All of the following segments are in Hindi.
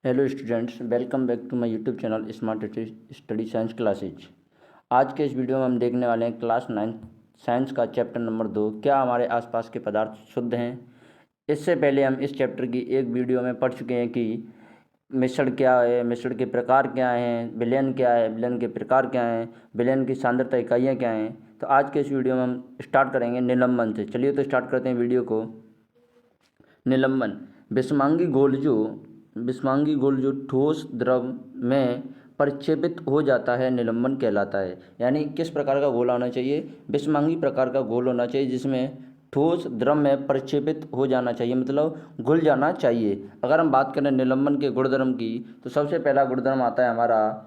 Hello students, welcome back to my YouTube channel smart study science classes. आज के इस वीडियो में हम देखने वाले हैं क्लास 9 साइंस का चैप्टर नंबर 2, क्या हमारे आसपास के पदार्थ शुद्ध हैं। इससे पहले हम इस चैप्टर की एक वीडियो में पढ़ चुके हैं कि मिश्रण क्या है, मिश्रण के प्रकार क्या हैं, विलयन क्या है, विलयन के प्रकार क्या हैं, विलयन की सांद्रता इकाइयाँ क्या हैं। तो आज के इस वीडियो में हम स्टार्ट करेंगे निलंबन से। चलिए तो स्टार्ट करते हैं वीडियो को। निलंबन विषमांगी घोल जो ठोस द्रव में परिक्षेपित हो जाता है निलंबन कहलाता है। यानी किस प्रकार का घोल होना चाहिए? विषमांगी प्रकार का घोल होना चाहिए जिसमें ठोस द्रव में परिक्षेपित हो जाना चाहिए, मतलब घुल जाना चाहिए। अगर हम बात करें निलंबन के गुणधर्म की तो सबसे पहला गुणधर्म आता है हमारा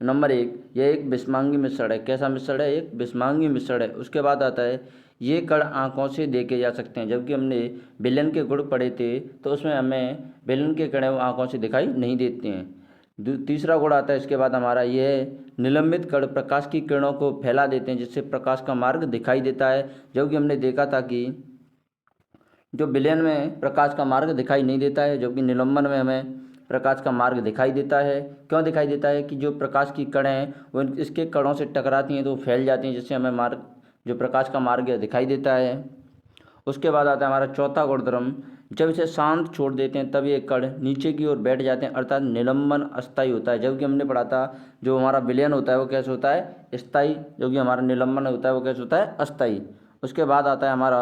नंबर 1, यह एक विषमांगी मिश्रण है। कैसा मिश्रण है? एक विषमांगी मिश्रण है। उसके बाद आता है ये कण आंखों से देखे जा सकते हैं। जबकि हमने विलयन के गुण पढ़े थे तो उसमें हमें विलयन के कण आंखों से दिखाई नहीं देते हैं। तीसरा गुण आता है इसके बाद हमारा यह निलंबित कण प्रकाश की किरणों को फैला देते हैं जिससे प्रकाश का मार्ग दिखाई देता है। जबकि हमने देखा था कि जो विलयन में प्रकाश का मार्ग दिखाई नहीं देता है, जबकि निलंबन में हमें प्रकाश का मार्ग दिखाई देता है। क्यों दिखाई देता है? कि जो प्रकाश की कण हैं वो इसके कणों से टकराती हैं तो फैल जाती हैं जिससे हमें मार्ग, जो प्रकाश का मार्ग है, दिखाई देता है। उसके बाद आता है हमारा चौथा गुणधर्म, जब इसे शांत छोड़ देते हैं तब ये कण नीचे की ओर बैठ जाते हैं, अर्थात निलंबन अस्थायी होता है। जबकि हमने पढ़ा था जो हमारा विलयन होता है वो कैसे होता है? स्थायी। जो कि हमारा निलंबन होता है वो कैसे होता है? अस्थायी। उसके बाद आता है हमारा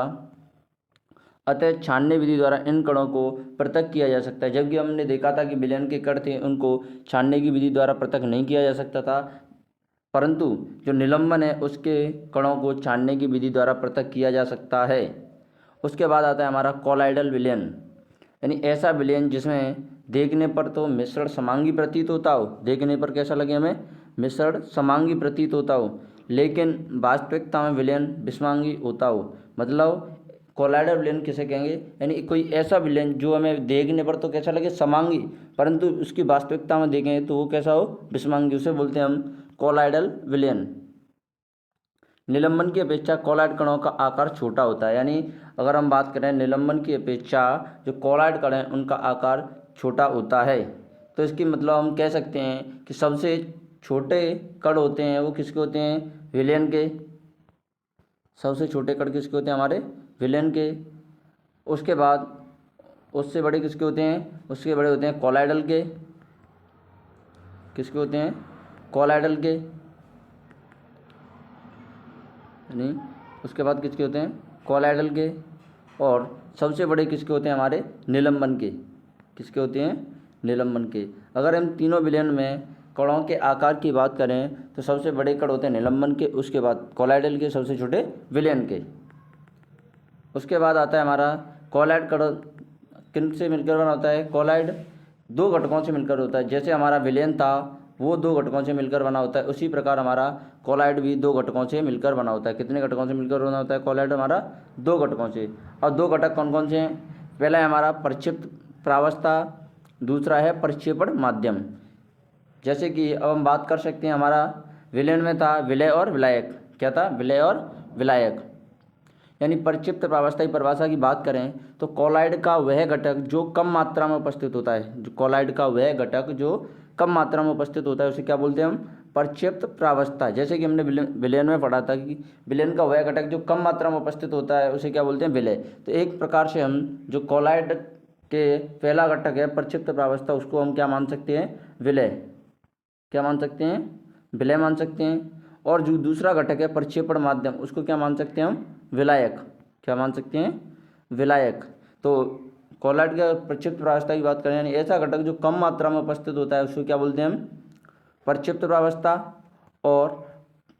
अतः छानने विधि द्वारा इन कणों को पृथक किया जा सकता है। जबकि हमने देखा था कि विलयन के कण थे उनको छानने की विधि द्वारा पृथक नहीं किया जा सकता था, परंतु जो निलंबन है उसके कणों को छानने की विधि द्वारा पृथक किया जा सकता है। उसके बाद आता है हमारा कोलाइडल विलयन, यानी ऐसा विलयन जिसमें देखने पर तो मिश्रण समांगी प्रतीत होता हो, देखने पर कैसा लगे हमें? मिश्रण समांगी प्रतीत होता हो, लेकिन वास्तविकता में विलयन विषमांगी होता हो। मतलब कोलाइडल विलयन किसे कहेंगे? यानी कोई ऐसा विलयन जो हमें देखने पर तो कैसा लगे? समांगी, परंतु उसकी वास्तविकता में देखें तो वो कैसा हो? विषमांगी। उसे बोलते हैं हम कोलाइडल विलयन। निलंबन की अपेक्षा कोलाइड कणों का आकार छोटा होता है। यानी अगर हम बात करें निलंबन की अपेक्षा जो कोलाइड कण हैं उनका आकार छोटा होता है। तो इसकी मतलब हम कह सकते हैं कि सबसे छोटे कण होते हैं वो किसके होते हैं? विलयन के। सबसे छोटे कण किसके होते हैं? हमारे विलयन के। उसके बाद उससे बड़े किसके होते हैं? उसके बड़े होते हैं कोलाइडल के। किसके होते हैं? कोलाइडल के। नहीं, उसके बाद किसके होते हैं? कोलाइडल के। और सबसे बड़े किसके होते हैं? हमारे निलंबन के। किसके होते हैं? निलंबन के। अगर हम तीनों विलयन में कणों के आकार की बात करें तो सबसे बड़े कण होते हैं निलंबन के, उसके बाद कोलाइडल के, सबसे छोटे विलयन के। उसके बाद आता है हमारा कोलाइड कण किन से मिलकर बना होता है? कोलाइड दो घटकों से मिलकर होता है। जैसे हमारा विलयन था वो दो घटकों से मिलकर बना होता है, उसी प्रकार हमारा कोलाइड भी दो घटकों से मिलकर बना होता है। कितने घटकों से मिलकर बना होता है कोलाइड? हमारा दो घटकों से। और दो घटक कौन कौन से हैं? पहला है हमारा प्रक्षिप्त प्रावस्था, दूसरा है प्रक्षेपण माध्यम। जैसे कि अब हम बात कर सकते हैं, हमारा विलयन में था विलय और विलायक। क्या था? विलय और विलायक। यानी प्रक्षिप्त प्रावस्था की परिभाषा की बात करें तो कोलाइड का वह घटक जो कम मात्रा में उपस्थित होता है, जो कोलाइड का वह घटक जो कम मात्रा में उपस्थित होता है उसे क्या बोलते हैं हम? प्रक्षिप्त प्रावस्था। जैसे कि हमने विलयन में पढ़ा था कि विलयन का वह घटक जो कम मात्रा में उपस्थित होता है उसे क्या बोलते हैं? विलय। तो एक प्रकार से हम जो कोलाइड के पहला घटक है प्रक्षिप्त प्रावस्था उसको हम क्या मान सकते हैं? विलय। क्या मान सकते हैं? विलय मान सकते हैं। और जो दूसरा घटक है प्रक्षेपण माध्यम उसको क्या मान सकते हैं हम? विलायक। क्या मान सकते हैं? विलायक। तो कोलाइड के प्रक्षिप्त प्रावस्था की बात करें यानी ऐसा घटक जो कम मात्रा में उपस्थित होता है उसको क्या बोलते हैं हम? प्रक्षिप्त प्रावस्था। और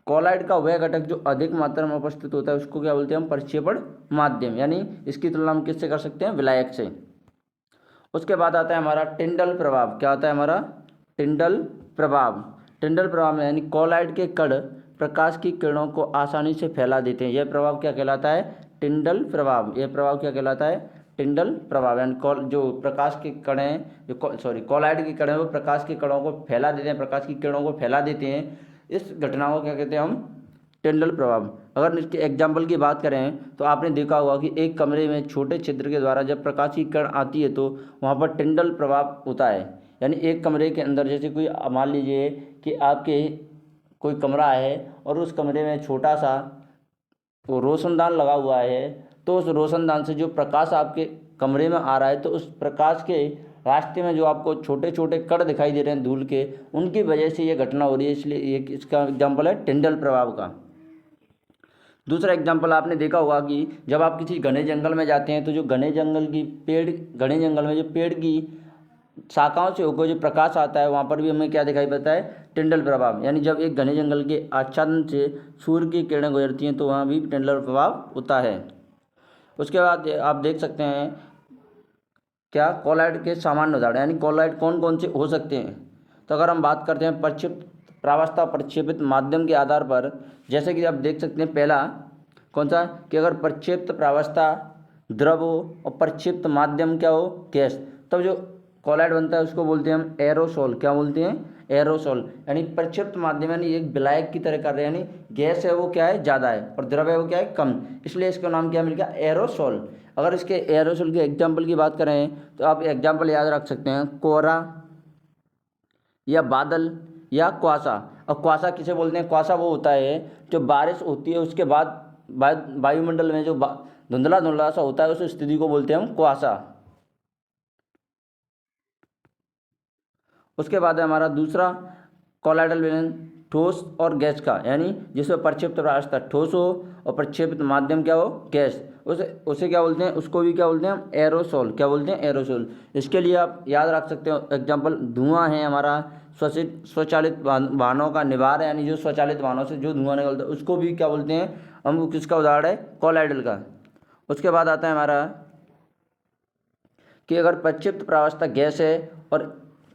कोलाइड का वह घटक जो अधिक मात्रा में उपस्थित होता है उसको क्या बोलते हैं हम? प्रक्षेपण माध्यम। यानी इसकी तुलना हम किससे कर सकते हैं? विलायक से। उसके बाद आता है हमारा टिंडल प्रभाव। क्या होता है हमारा? टिंडल प्रभाव। टिंडल प्रभाव में यानी कोलाइड के कण प्रकाश की किरणों को आसानी से फैला देते हैं। यह प्रभाव क्या कहलाता है? टिंडल प्रभाव। यह प्रभाव क्या कहलाता है? टिंडल प्रभाव। यानी जो प्रकाश के कण हैं, जो कोलाइड के कण हैं वो प्रकाश के कणों को फैला देते हैं, प्रकाश की किरणों को फैला देते हैं। इस घटना को क्या कहते हैं हम? टिंडल प्रभाव। अगर इसके एग्जाम्पल की बात करें तो आपने देखा होगा कि एक कमरे में छोटे छिद्र के द्वारा जब प्रकाश की किरण आती है तो वहाँ पर टिंडल प्रभाव होता है। यानी एक कमरे के अंदर जैसे कोई मान लीजिए कि आपके कोई कमरा है और उस कमरे में छोटा सा वो रोशनदान लगा हुआ है, तो उस रोशनदान से जो प्रकाश आपके कमरे में आ रहा है, तो उस प्रकाश के रास्ते में जो आपको छोटे छोटे कण दिखाई दे रहे हैं धूल के, उनकी वजह से ये घटना हो रही है। इसलिए ये इसका एग्जाम्पल है टिंडल प्रभाव का। दूसरा एग्जाम्पल आपने देखा होगा कि जब आप किसी घने जंगल में जाते हैं तो जो घने जंगल में जो पेड़ की शाखाओं से होकर जो प्रकाश आता है, वहाँ पर भी हमें क्या दिखाई पड़ता है, टिंडल प्रभाव। यानी जब एक घने जंगल के आच्छादन से सूर्य की किरणें गुजरती हैं तो वहाँ भी टिंडल प्रभाव होता है। उसके बाद आप देख सकते हैं क्या कोलाइड के सामान्य उदाहरण, यानी कोलाइड कौन कौन से हो सकते हैं। तो अगर हम बात करते हैं प्रक्षेपित प्रावस्था प्रक्षेपित माध्यम के आधार पर, जैसे कि आप देख सकते हैं पहला कौन सा, कि अगर प्रक्षेपित प्रावस्था द्रव हो और प्रक्षेपित माध्यम क्या हो, गैस, तब जो कोलाइड बनता है उसको बोलते हैं हम एरोसोल। क्या बोलते हैं, एरोसोल। यानी प्रक्षेपित माध्यम यानी एक विलायक की तरह कर रहे हैं, यानी गैस है वो क्या है, ज़्यादा है, और द्रव है वो क्या है, कम, इसलिए इसका नाम क्या मिल गया, एरोसोल। अगर इसके एरोसोल के एग्जाम्पल की बात करें तो आप एग्जाम्पल याद रख सकते हैं, कोहरा या बादल या कुआसा। और कुआसा किसे बोलते हैं, कुआसा वो होता है जो बारिश होती है उसके बाद वायुमंडल में जो धुंधला धुंधला सा होता है, उस स्थिति को बोलते हैं हम कुआसा। उसके बाद है हमारा दूसरा कोलाइडल विलयन ठोस और गैस का, यानी जिसमें प्रक्षेपित प्रावस्था ठोस हो और प्रक्षेपित माध्यम क्या हो, गैस, उसे क्या बोलते हैं, उसको भी क्या बोलते हैं हम, एरोसोल। क्या बोलते हैं, एरोसोल। इसके लिए आप याद रख सकते हो एग्जाम्पल, धुआं है हमारा स्वचालित वाहनों का निवार, यानी जो स्वचालित वाहनों से जो धुआं निकलता है उसको भी क्या बोलते हैं हम, किसका उदाहरण है, कोलाइडल का। उसके बाद आता है हमारा कि अगर प्रक्षेपित प्रावस्था गैस है और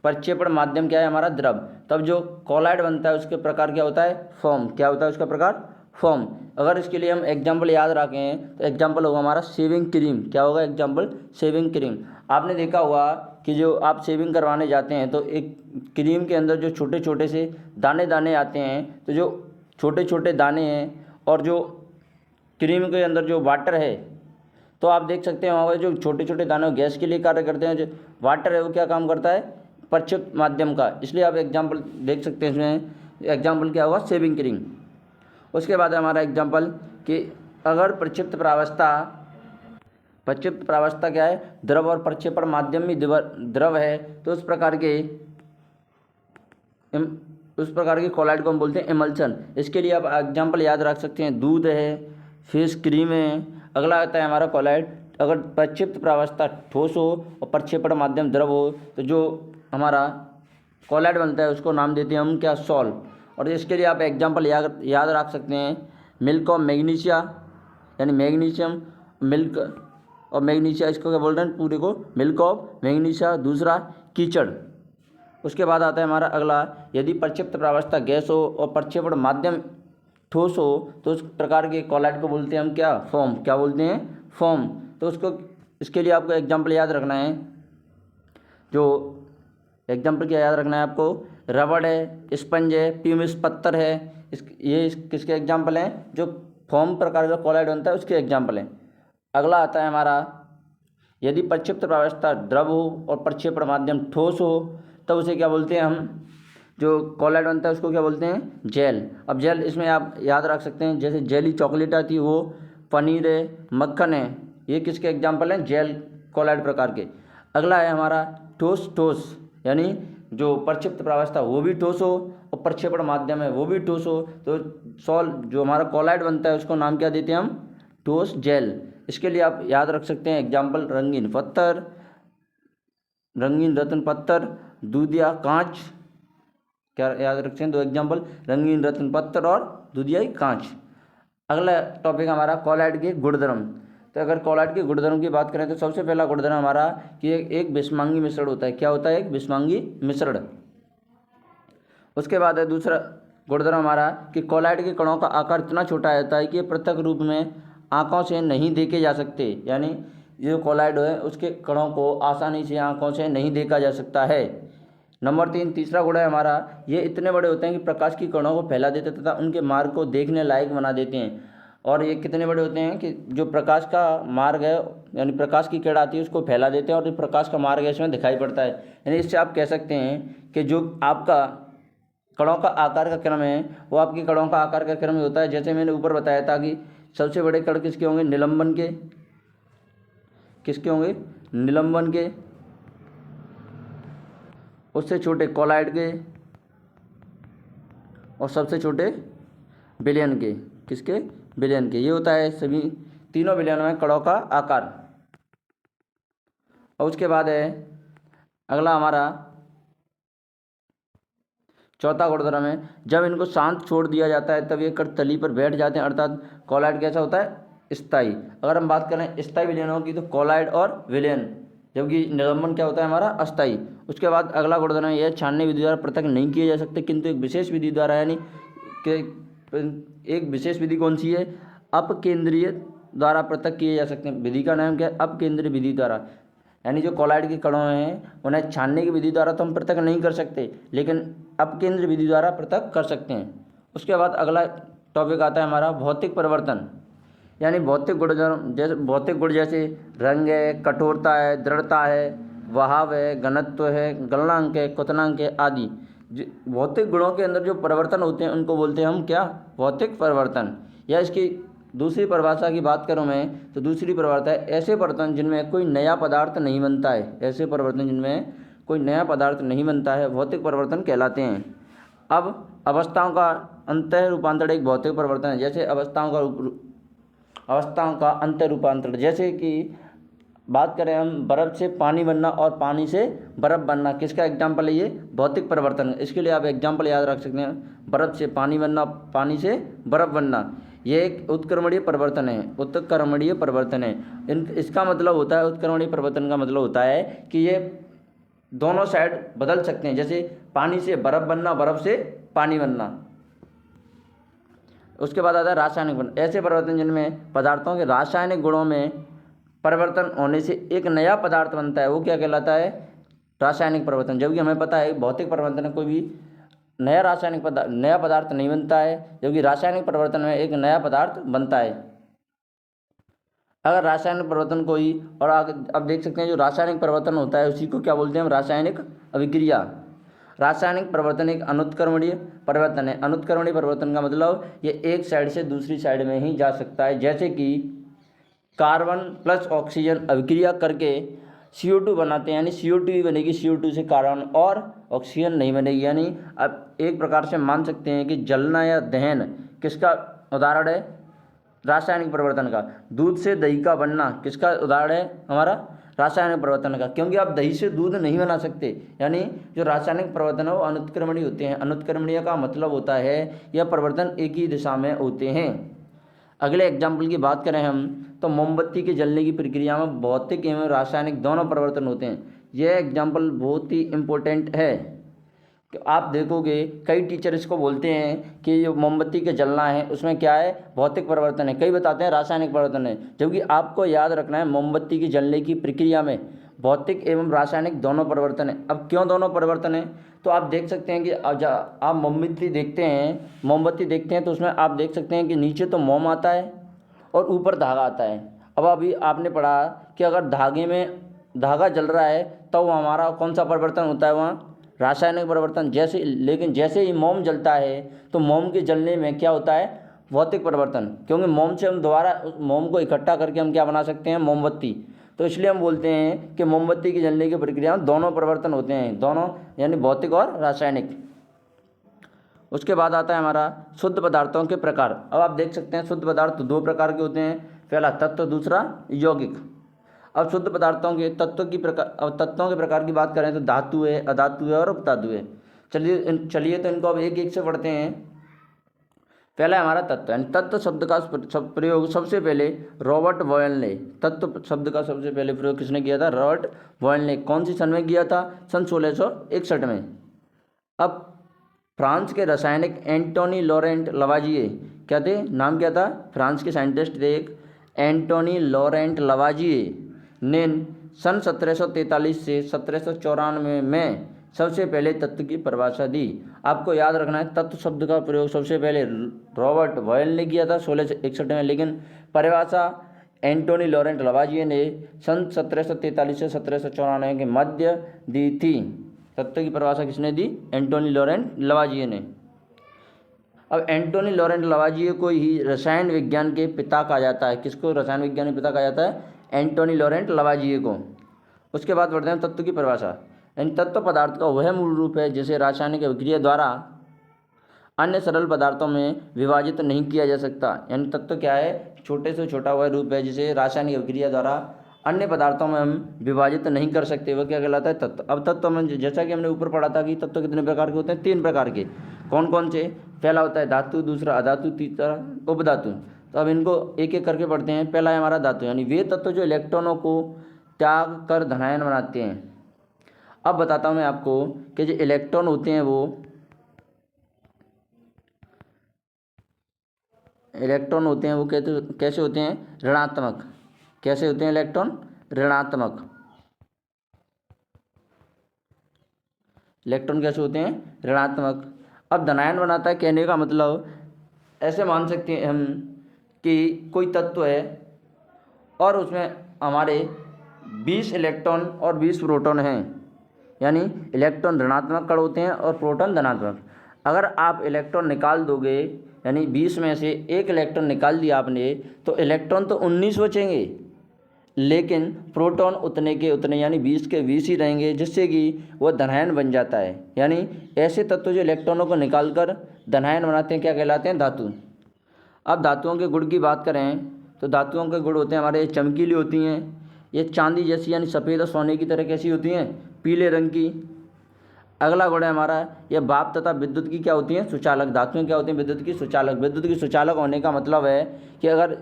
प्रक्षेपण माध्यम क्या है हमारा, द्रव, तब जो कोलाइड बनता है उसके प्रकार क्या होता है, फॉर्म। क्या होता है उसका प्रकार, फॉर्म। अगर इसके लिए हम एग्जाम्पल याद रखें तो एग्जाम्पल होगा हमारा शेविंग क्रीम। क्या होगा एग्जाम्पल, शेविंग क्रीम। आपने देखा होगा कि जो आप शेविंग करवाने जाते हैं तो एक क्रीम के अंदर जो छोटे छोटे से दाने दाने आते हैं, तो जो छोटे छोटे दाने हैं और जो क्रीम के अंदर जो वाटर है, तो आप देख सकते हैं वहाँ पर जो छोटे छोटे दाने गैस के लिए कार्य करते हैं, जो वाटर है वो क्या काम करता है, प्रक्षेपित माध्यम का। इसलिए आप एग्जाम्पल देख सकते हैं, इसमें एग्जाम्पल क्या होगा, शेविंग क्रीम। उसके बाद हमारा एग्जाम्पल कि अगर प्रक्षिप्त प्रावस्था क्या है, द्रव और प्रक्षेपण माध्यम भी द्रव है, तो उस प्रकार के कोलाइड को हम बोलते हैं इमल्शन। इसके लिए आप एग्जाम्पल याद रख सकते हैं, दूध है, फेस क्रीम है। अगला आता है हमारा कोलाइड, अगर प्रक्षिप्त प्रावस्था ठोस हो और प्रक्षेपण माध्यम द्रव हो, तो जो हमारा कोलाइड बनता है उसको नाम देते हैं हम क्या, सॉल। और इसके लिए आप एग्जाम्पल याद रख सकते हैं, मिल्क ऑफ मैग्नीशिया, यानी मैग्नीशियम, मिल्क और मैग्नीशिया, इसको क्या बोल रहे हैं पूरे को, मिल्क ऑफ मैग्नीशिया। दूसरा कीचड़। उसके बाद आता है हमारा अगला, यदि प्रक्षिप्त प्रावस्था गैस हो और प्रक्षेपण माध्यम ठोस हो, तो उस प्रकार के कोलाइड को बोलते हैं हम क्या, फॉर्म। क्या बोलते हैं, फॉर्म। तो इसके लिए आपको एग्जाम्पल याद रखना है, जो एग्जाम्पल क्या याद रखना है आपको, रबड़ है, स्पंज है, प्यूमिस पत्थर है। ये किसके एग्जाम्पल हैं, जो फॉर्म प्रकार का कोलाइड बनता है उसके एग्जाम्पल हैं। अगला आता है हमारा, यदि प्रक्षिप्त प्रावस्था द्रव हो और प्रक्षेपण माध्यम ठोस हो, तब उसे क्या बोलते हैं हम, जो कोलाइड बनता है उसको क्या बोलते हैं, जेल। अब जेल इसमें आप याद रख सकते हैं, जैसे जेली चॉकलेट आती है वो, पनीर है, मक्खन है, ये किसके एग्जाम्पल हैं, जेल कोलाइड प्रकार के। अगला है हमारा ठोस, यानी जो प्रक्षिप्त प्रावस्था वो भी ठोस हो और प्रक्षेपण माध्यम है वो भी ठोस हो, तो जो हमारा कोलाइड बनता है उसको नाम क्या देते हैं हम, ठोस जेल। इसके लिए आप याद रख सकते हैं एग्जाम्पल, रंगीन रत्न पत्थर, दूध या कांच। क्या याद रखते हैं, दो एग्जाम्पल, रंगीन रत्न पत्थर और दूधिया कांच। अगला टॉपिक हमारा कोलाइड के गुणधर्म। तो अगर कोलाइड के गुणधर्म की बात करें तो सबसे पहला गुणधर्म हमारा कि एक विषमांगी मिश्रण होता है। क्या होता है, एक विषमांगी मिश्रण। उसके बाद है दूसरा गुणधर्म हमारा कि कोलाइड के कणों का आकार इतना छोटा होता है कि ये पृथक रूप में आँखों से नहीं देखे जा सकते, यानी जो कोलाइड है उसके कणों को आसानी से आँखों से नहीं देखा जा सकता है। नंबर 3 तीसरा गुण है हमारा, ये इतने बड़े होते हैं कि प्रकाश की कणों को फैला देते तथा उनके मार्ग को देखने लायक बना देते हैं। और ये कितने बड़े होते हैं कि जो प्रकाश का मार्ग है यानी प्रकाश की किरण आती है उसको फैला देते हैं और जो प्रकाश का मार्ग है इसमें दिखाई पड़ता है। यानी इससे आप कह सकते हैं कि जो आपका कणों का आकार का क्रम है वो आपकी कणों का आकार का क्रम ही होता है। जैसे मैंने ऊपर बताया था कि सबसे बड़े कण किसके होंगे, निलंबन के। किसके होंगे, निलंबन के। उससे छोटे कॉलाइड के और सबसे छोटे विलयन के। किसके, विलयन के। ये होता है सभी तीनों विलयनों में कणों का आकार। और उसके बाद है अगला हमारा चौथा गुणधर्म है, जब इनको शांत छोड़ दिया जाता है तब ये कण तली पर बैठ जाते हैं, अर्थात कॉलाइड कैसा होता है, स्थायी। अगर हम बात करें स्थायी विलयनों की तो कॉलाइड और विलयन, जबकि निलंबन क्या होता है हमारा, अस्थायी। उसके बाद अगला गुणधर्म यह छानने विधि द्वारा पृथक नहीं किए जा सकते, किंतु एक विशेष विधि द्वारा, यानी कि एक विशेष विधि कौन सी है, अपकेंद्रीय द्वारा पृथक किए जा सकते हैं। विधि का नाम क्या है, अपकेंद्रीय विधि द्वारा। यानी जो कॉलाइड के कणों हैं उन्हें छानने की विधि द्वारा तो हम पृथक नहीं कर सकते, लेकिन अपकेंद्रीय विधि द्वारा पृथक कर सकते हैं। उसके बाद अगला टॉपिक आता है हमारा भौतिक परिवर्तन, यानी भौतिक गुण, जैसे भौतिक गुण जैसे रंग है, कठोरता है, दृढ़ता है, वहाव है, घनत्व है, गलनांक है, क्वथनांक है आदि। भौतिक गुणों के अंदर जो परिवर्तन होते हैं उनको बोलते हैं हम क्या, भौतिक परिवर्तन। या इसकी दूसरी परिभाषा की बात करूं मैं तो दूसरी परिभाषा है ऐसे परिवर्तन जिनमें कोई नया पदार्थ नहीं बनता है। ऐसे परिवर्तन जिनमें कोई नया पदार्थ नहीं बनता है भौतिक परिवर्तन कहलाते हैं। अब अवस्थाओं का अंतः रूपांतरण एक भौतिक परिवर्तन है। जैसे अवस्थाओं का अंतर रूपांतरण, जैसे कि बात करें हम बर्फ़ से पानी बनना और पानी से बर्फ़ बनना, किसका एग्जाम्पल है, ये भौतिक परिवर्तन। इसके लिए आप एग्जाम्पल याद रख सकते हैं, बर्फ़ से पानी बनना, पानी से बर्फ़ बनना, ये एक उत्क्रमणीय परिवर्तन है। उत्क्रमणीय परिवर्तन है। इसका मतलब होता है, उत्क्रमणीय परिवर्तन का मतलब होता है कि ये दोनों साइड बदल सकते हैं। जैसे पानी से बर्फ़ बनना, बर्फ़ से पानी बनना। उसके बाद आता है रासायनिक परिवर्तन, ऐसे परिवर्तन जिनमें पदार्थों के रासायनिक गुणों में परिवर्तन होने से एक नया पदार्थ बनता है, वो क्या कहलाता है, रासायनिक परिवर्तन। जबकि हमें पता है भौतिक परिवर्तन में कोई भी नया पदार्थ नहीं बनता है, जबकि रासायनिक परिवर्तन में एक नया पदार्थ बनता है। अगर रासायनिक परिवर्तन कोई, और आगे अब देख सकते हैं जो रासायनिक परिवर्तन होता है उसी को क्या बोलते हैं हम, रासायनिक अभिक्रिया। रासायनिक परिवर्तन एक अनुत्क्रमणीय परिवर्तन है। अनुत्क्रमणीय परिवर्तन का मतलब ये एक साइड से दूसरी साइड में ही जा सकता है। जैसे कि कार्बन प्लस ऑक्सीजन अभिक्रिया करके CO2 बनाते हैं, यानी CO2 ही बनेगी, CO2 से कार्बन और ऑक्सीजन नहीं बनेगी। यानी अब एक प्रकार से मान सकते हैं कि जलना या दहन किसका उदाहरण है, रासायनिक परिवर्तन का। दूध से दही का बनना किसका उदाहरण है, हमारा रासायनिक परिवर्तन का, क्योंकि आप दही से दूध नहीं बना सकते। यानी जो रासायनिक परिवर्तन है वो अनुत्क्रमणीय होते हैं। अनुत्क्रमणीय का मतलब होता है यह परिवर्तन एक ही दिशा में होते हैं। अगले एग्जाम्पल की बात करें हम तो मोमबत्ती के जलने की प्रक्रिया में भौतिक एवं रासायनिक दोनों परिवर्तन होते हैं। यह एग्जाम्पल बहुत ही इम्पोर्टेंट है कि आप देखोगे कई टीचर इसको बोलते हैं कि जो मोमबत्ती के जलना है उसमें क्या है, भौतिक परिवर्तन है, कई बताते हैं रासायनिक परिवर्तन है। जबकि आपको याद रखना है मोमबत्ती की जलने की प्रक्रिया में भौतिक एवं रासायनिक दोनों परिवर्तन है। अब क्यों दोनों परिवर्तन है, तो आप देख सकते हैं कि आप मोमबत्ती देखते हैं तो उसमें आप देख सकते हैं कि नीचे तो मोम आता है और ऊपर धागा आता है। अब अभी आपने पढ़ा कि अगर धागे में धागा जल रहा है तो हमारा कौन सा परिवर्तन होता है, वहाँ रासायनिक परिवर्तन। लेकिन जैसे ही मोम जलता है तो मोम के जलने में क्या होता है, भौतिक परिवर्तन, क्योंकि मोम से हम दोबारा उस मोम को इकट्ठा करके हम क्या बना सकते हैं, मोमबत्ती। तो इसलिए हम बोलते हैं कि मोमबत्ती की जलने की प्रक्रिया में दोनों परिवर्तन होते हैं, दोनों यानी भौतिक और रासायनिक। उसके बाद आता है हमारा शुद्ध पदार्थों के प्रकार। अब आप देख सकते हैं शुद्ध पदार्थ दो प्रकार के होते हैं, पहला तत्व, दूसरा यौगिक। अब शुद्ध पदार्थों के तत्वों के प्रकार की बात करें तो धातु है, अधातु है और उपधातु है। चलिए तो इनको अब एक एक से पढ़ते हैं। पहला है हमारा तत्व, यानी तत्व शब्द का प्रयोग सबसे पहले रॉबर्ट बॉयल ने, तत्व शब्द का सबसे पहले प्रयोग किसने किया था, रॉबर्ट बॉयल ने। कौन सी सन में किया था, सन 1661 में। अब फ्रांस के रासायनिक एंटोनी लॉरेंट लवाजिए, क्या थे, नाम क्या था, फ्रांस के साइंटिस्ट थे एक, एंटोनी लॉरेंट लवाजिए ने सन 1743 से 1794 में सबसे पहले तत्व की परिभाषा दी। आपको याद रखना है तत्व शब्द का प्रयोग सबसे पहले रॉबर्ट बॉयल ने किया था 1661 में, लेकिन परिभाषा एंटोनी लॉरेंट लवाजिये ने सन 1743 से 1794 के मध्य दी थी। तत्व की परिभाषा किसने दी? एंटोनी लॉरेंट लवाजिये ने। अब एंटोनी लॉरेंट लवाजिये को ही रसायन विज्ञान के पिता कहा जाता है। किसको रसायन विज्ञान के पिता कहा जाता है? एंटोनी लॉरेंट लवाजिये को। उसके बाद बढ़ते हैं तत्व की परिभाषा। इन तत्व पदार्थ का वह मूल रूप है जिसे रासायनिक अभिक्रिया द्वारा अन्य सरल पदार्थों में विभाजित नहीं किया जा सकता। यानी तत्व क्या है? छोटे से छोटा वह रूप है जिसे रासायनिक अभिक्रिया द्वारा अन्य पदार्थों में हम विभाजित नहीं कर सकते, वह क्या कहलाता है? तत्व। अब तत्व में जैसा कि हमने ऊपर पढ़ा था कि तत्व कितने प्रकार के होते हैं? 3 प्रकार के। कौन कौन से? पहला होता है धातु, दूसरा अधातु, तीसरा उपधातु। तो अब इनको एक एक करके पढ़ते हैं। पहला है हमारा धातु, यानी वे तत्व जो इलेक्ट्रॉनों को त्याग कर धनायन बनाते हैं। अब बताता हूँ मैं आपको कि जो इलेक्ट्रॉन होते हैं वो कैसे होते हैं? ऋणात्मक। कैसे होते हैं इलेक्ट्रॉन? ऋणात्मक। इलेक्ट्रॉन कैसे होते हैं? ऋणात्मक। अब धनायन बनाता है, कहने का मतलब ऐसे मान सकते हैं हम कि कोई तत्व है और उसमें हमारे 20 इलेक्ट्रॉन और 20 प्रोटॉन हैं, यानी इलेक्ट्रॉन ऋणात्मक कण होते हैं और प्रोटॉन धनात्मक। अगर आप इलेक्ट्रॉन निकाल दोगे, यानी 20 में से एक इलेक्ट्रॉन निकाल दिया आपने, तो इलेक्ट्रॉन तो 19 बचेंगे, लेकिन प्रोटॉन उतने के उतने यानी 20 के 20 ही रहेंगे, जिससे कि वह धनायन बन जाता है। यानी ऐसे तत्व जो इलेक्ट्रॉनों को निकालकर धनायन बनाते हैं क्या कहलाते हैं? धातु। अब धातुओं के गुण की बात करें तो धातुओं के गुण होते हैं हमारे, चमकीली होती हैं, ये चांदी जैसी यानी सफ़ेद और सोने की तरह कैसी होती हैं? पीले रंग की। अगला गुण है हमारा, ये भाप तथा विद्युत की क्या होती हैं? सुचालक। धातुएं क्या होती हैं? विद्युत की सुचालक। विद्युत की सुचालक होने का मतलब है कि अगर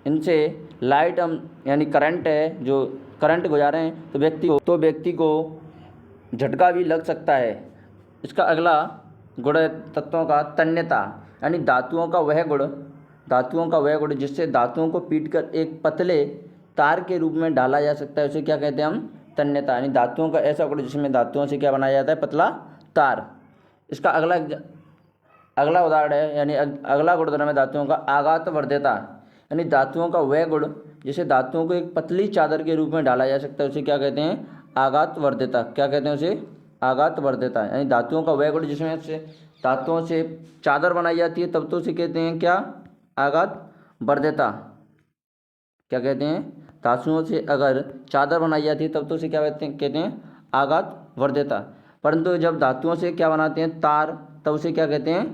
इनसे लाइट हम यानी करंट है, जो करंट गुजारे हैं तो व्यक्ति को झटका भी लग सकता है। इसका अगला गुण है तत्वों का तन्यता, यानी धातुओं का वह गुण जिससे धातुओं को पीटकर एक पतले तार के रूप में डाला जा सकता है, उसे क्या कहते हैं हम? तन्यता। यानी धातुओं का ऐसा गुण जिसमें धातुओं से क्या बनाया जाता है? पतला तार। इसका अगला उदाहरण है, यानी अगला गुणधर्म है धातुओं का आघात वर्ध्यता, यानी धातुओं का वह गुण जिसे धातुओं को एक पतली चादर के रूप में डाला जा सकता है, उसे क्या कहते हैं? आघात वर्ध्यता। क्या कहते हैं उसे? आघात वर्ध्यता। यानी धातुओं का वह गुण जिसमें से धातुओं से चादर बनाई जाती है तब तो उसे कहते हैं क्या? आघात वर्ध्यता। क्या कहते हैं? धातुओं से अगर चादर बनाई जाती है तब तो उसे क्या कहते हैं? आघात वर्ध्यता। परंतु जब धातुओं से क्या बनाते हैं? तार, तब उसे क्या कहते हैं?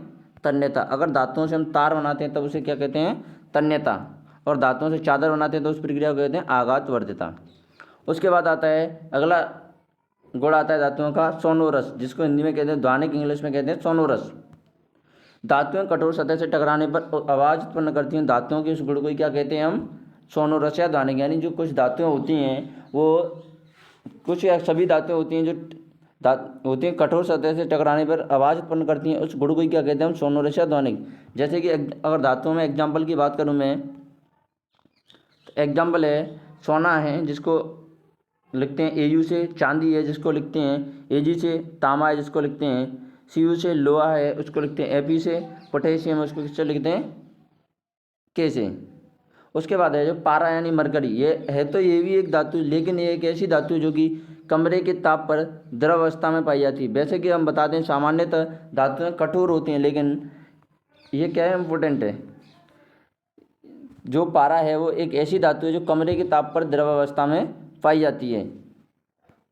तन्यता। अगर धातुओं से हम तार बनाते हैं तब उसे क्या कहते हैं? तन्यता। और धातुओं से चादर बनाते हैं तो उस प्रक्रिया को कहते हैं आघात वर्ध्यता। उसके बाद आता है अगला गुण आता है धातुओं का सोनोरस, जिसको हिंदी में कहते हैं ध्वनिक, इंग्लिश में कहते हैं सोनोरस। धातुएं कठोर सतह से टकराने पर आवाज़ उत्पन्न करती हैं। धातुओं के इस गुण को क्या कहते हैं हम? सोनोरस या ध्वनिक। यानी जो कुछ धातुएं होती हैं वो कुछ या सभी धातुएं होती हैं जो होती हैं कठोर सतह से टकराने पर आवाज़ उत्पन्न करती हैं, उस गुण को क्या कहते हैं हम? सोनोरस या ध्वनिक। जैसे कि अगर धातुओं में एग्जाम्पल की बात करूँ मैं, तो एग्जाम्पल है सोना है जिसको लिखते हैं एयू से, चांदी है जिसको लिखते हैं एजी से, तांबा है जिसको लिखते हैं सीयू से, लोहा है उसको लिखते हैं एपी से, पोटेशियम उसको किससे लिखते हैं? के से। उसके बाद है जो पारा यानी मरकरी, ये है तो ये भी एक धातु, लेकिन ये एक ऐसी धातु है जो कि कमरे के ताप पर द्रव अवस्था में पाई जाती है। वैसे कि हम बता दें सामान्यतः धातुएं कठोर होती हैं, लेकिन ये क्या है? इम्पोर्टेंट है। जो पारा है वो एक ऐसी धातु है जो कमरे के ताप पर द्रव अवस्था में पाई जाती है।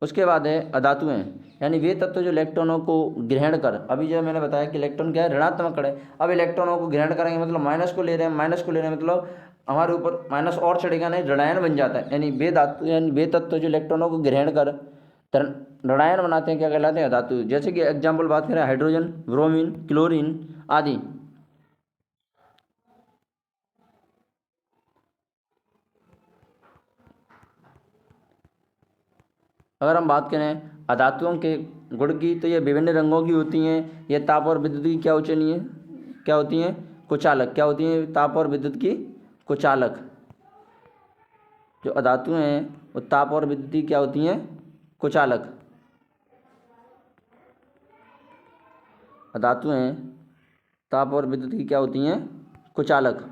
उसके बाद है अधातुएं, यानी वे तत्व जो इलेक्ट्रॉनों को ग्रहण कर, अभी जो मैंने बताया कि इलेक्ट्रॉन क्या है? ऋणात्मक कण है। अब इलेक्ट्रॉनों को ग्रहण करेंगे मतलब माइनस को ले रहे हैं, मतलब हमारे ऊपर माइनस और चढ़ेगा नहीं, ऋणायन बन जाता है। यानी वे तत्व जो इलेक्ट्रॉनों को ग्रहण कर ऋणायन बनाते हैं क्या कहलाते हैं? अधातु। जैसे कि एग्जाम्पल बात करें हाइड्रोजन, ब्रोमीन, क्लोरीन आदि। अगर हम बात करें अधातुओं के गुण की, तो ये विभिन्न रंगों की होती हैं। ये ताप और विद्युत की क्या होती हैं? कुचालक। क्या होती हैं? ताप और विद्युत की कुचालक। जो अधातुएं हैं वो ताप और विद्युत की क्या होती हैं? कुचालक। धातुएं ताप और विद्युत की क्या होती हैं, कुचालक।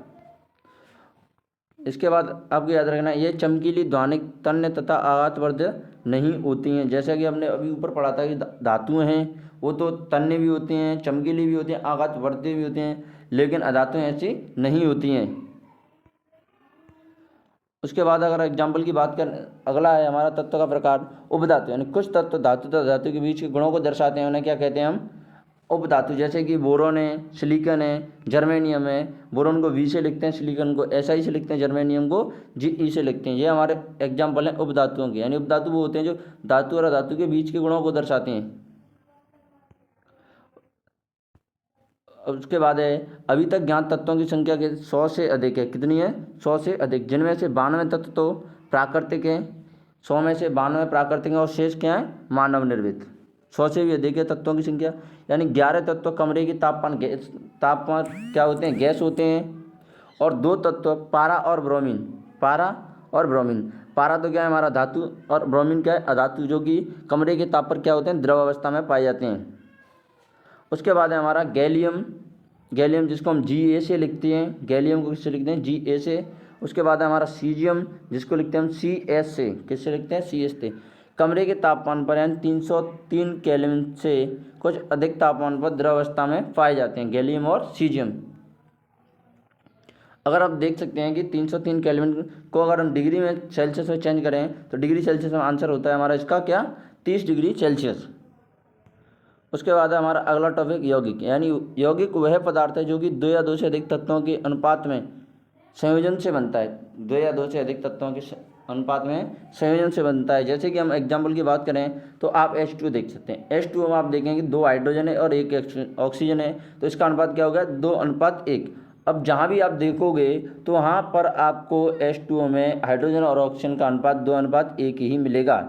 इसके बाद आपको याद रखना है, ये चमकीली ध्वनिक तन्य तथा आघातवर्ध नहीं होती हैं। जैसा कि हमने अभी ऊपर पढ़ा था कि धातुएं हैं वो तो तन्य भी होती हैं, चमकीली भी होती हैं, आघातवर्धी भी होती हैं, लेकिन अधातुएं ऐसी नहीं होती हैं। उसके बाद अगर एग्जाम्पल की बात करें, अगला है हमारा तत्व का प्रकार उपधातु, यानी कुछ तत्व धातु तथा धातु के बीच के गुणों को दर्शाते हैं, उन्हें क्या कहते हैं हम, उपधातु। जैसे कि बोरोन है, सिलिकॉन है, जर्मेनियम है। बोरोन को वी से लिखते हैं, सिलिकॉन को एस आई से लिखते हैं, जर्मेनियम को जी ई से लिखते हैं। ये हमारे एग्जाम्पल हैं उपधातुओं के, यानी उपधातु वो होते हैं जो धातु और अधातु के बीच के गुणों को दर्शाते हैं। उसके बाद है, अभी तक ज्ञात तत्वों की संख्या के 100 से अधिक है। कितनी है, 100 से अधिक, जिनमें से 92 तत्व तो प्राकृतिक हैं, 100 में से 92 प्राकृतिक हैं और शेष क्या है, मानव निर्मित। 100 से भी अधिक है तत्वों की संख्या, यानी 11 तत्व कमरे की तापमान क्या होते हैं, गैस होते हैं, और 2 तत्व पारा और ब्रोमीन। पारा तो क्या है हमारा धातु, और ब्रोमीन क्या है अधातु, जो कि कमरे के ताप पर क्या होते हैं, द्रव अवस्था में पाए जाते हैं। उसके बाद है हमारा गैलियम जिसको हम Ga से लिखते हैं, गैलियम को किससे लिखते हैं, Ga से। उसके बाद है हमारा सीजियम जिसको लिखते हैं हम Cs से, किससे लिखते हैं, Cs से। कमरे के तापमान पर यानी 303 केल्विन से कुछ अधिक तापमान पर द्रव अवस्था में पाए जाते हैं गैलियम और सीजियम। अगर आप देख सकते हैं कि 303 केल्विन को अगर हम डिग्री में सेल्सियस में चेंज करें तो डिग्री सेल्सियस में आंसर होता है हमारा इसका क्या, 30 डिग्री सेल्सियस। उसके बाद है हमारा अगला टॉपिक यौगिक, यानी यौगिक वह पदार्थ है जो कि 2 या 2 से अधिक तत्वों के अनुपात में संयोजन से बनता है। 2 या 2 से अधिक तत्वों के अनुपात में संयोजन से बनता है। जैसे कि हम एग्जाम्पल की बात करें तो आप H2 देख सकते हैं। H2 में आप देखेंगे 2 हाइड्रोजन है और 1 ऑक्सीजन है, तो इसका अनुपात क्या होगा, 2:1। अब जहाँ भी आप देखोगे तो वहाँ पर आपको H2O में हाइड्रोजन और ऑक्सीजन का अनुपात 2:1 ही मिलेगा।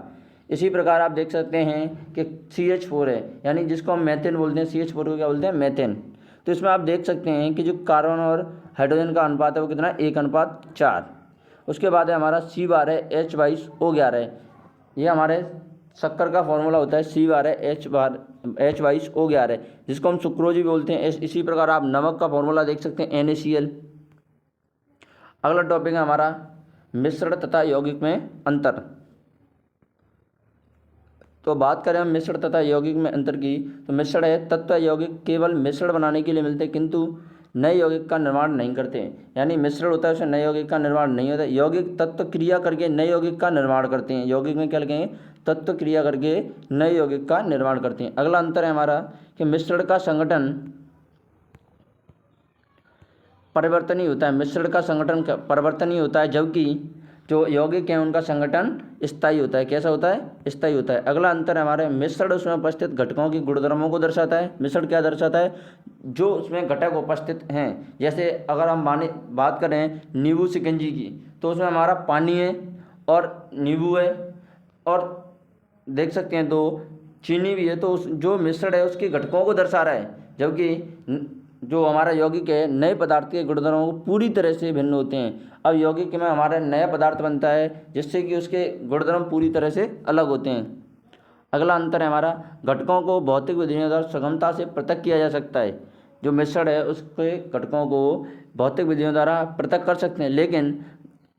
इसी प्रकार आप देख सकते हैं कि CH4 है, यानी जिसको हम मेथेन बोलते हैं, CH4 को क्या बोलते हैं, मेथेन। तो इसमें आप देख सकते हैं कि जो कार्बन और हाइड्रोजन का अनुपात है वो कितना है, 1:4। उसके बाद है हमारा C बार है H22O11 है। ये हमारे शक्कर का फॉर्मूला होता है, C बार है H22O11 है, जिसको हम सुक्रोज भी बोलते हैं। इसी प्रकार आप नमक का फॉर्मूला देख सकते हैं, NaCl। अगला टॉपिक है हमारा मिश्रण तथा यौगिक में अंतर। तो बात करें हम मिश्रण तथा यौगिक में अंतर की, तो मिश्रण है तत्व यौगिक केवल मिश्रण बनाने के लिए मिलते हैं किंतु नए यौगिक का निर्माण नहीं करते हैं। यानी मिश्रण होता है उसमें नए यौगिक का निर्माण नहीं होता है। यौगिक तत्व क्रिया करके नए यौगिक का निर्माण करते हैं। यौगिक में क्या लिखेंगे, तत्व क्रिया करके नए यौगिक का निर्माण करते हैं। अगला अंतर है हमारा कि मिश्रण का संगठन परिवर्तनीय होता है। मिश्रण का संगठन परिवर्तनीय होता है, जबकि जो यौगिक हैं उनका संगठन स्थायी होता है। कैसा होता है, स्थायी होता है। अगला अंतर है हमारे मिश्रण उसमें उपस्थित घटकों की गुणधर्मों को दर्शाता है। मिश्रण क्या दर्शाता है, जो उसमें घटक उपस्थित हैं। जैसे अगर हम बात करें नींबू शिकंजी की, तो उसमें हमारा पानी है और नींबू है और देख सकते हैं तो चीनी भी है। तो उस जो मिश्रण है उसके घटकों को दर्शा रहा है, जबकि जो हमारा यौगिक है नए पदार्थ के गुणधर्मों को पूरी तरह से भिन्न होते हैं। अब यौगिक में हमारा नया पदार्थ बनता है जिससे कि उसके गुणधर्म पूरी तरह से अलग होते हैं। अगला अंतर है हमारा घटकों को भौतिक विधियों द्वारा सुगमता से पृथक किया जा सकता है। जो मिश्रण है उसके घटकों को भौतिक विधियों द्वारा पृथक कर सकते हैं, लेकिन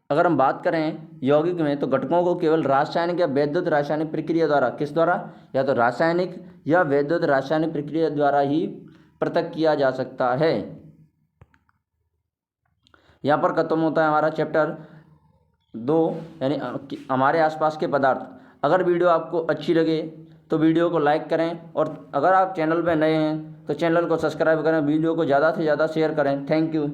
अगर हम बात करें यौगिक में तो घटकों को केवल रासायनिक या वैद्युत रासायनिक प्रक्रिया द्वारा, किस द्वारा, या तो रासायनिक या वैद्युत रासायनिक प्रक्रिया द्वारा ही पृथक किया जा सकता है। यहाँ पर खत्म होता है हमारा चैप्टर 2, यानी हमारे आसपास के पदार्थ। अगर वीडियो आपको अच्छी लगे तो वीडियो को लाइक करें, और अगर आप चैनल पर नए हैं तो चैनल को सब्सक्राइब करें, वीडियो को ज़्यादा से ज़्यादा शेयर करें। Thank you.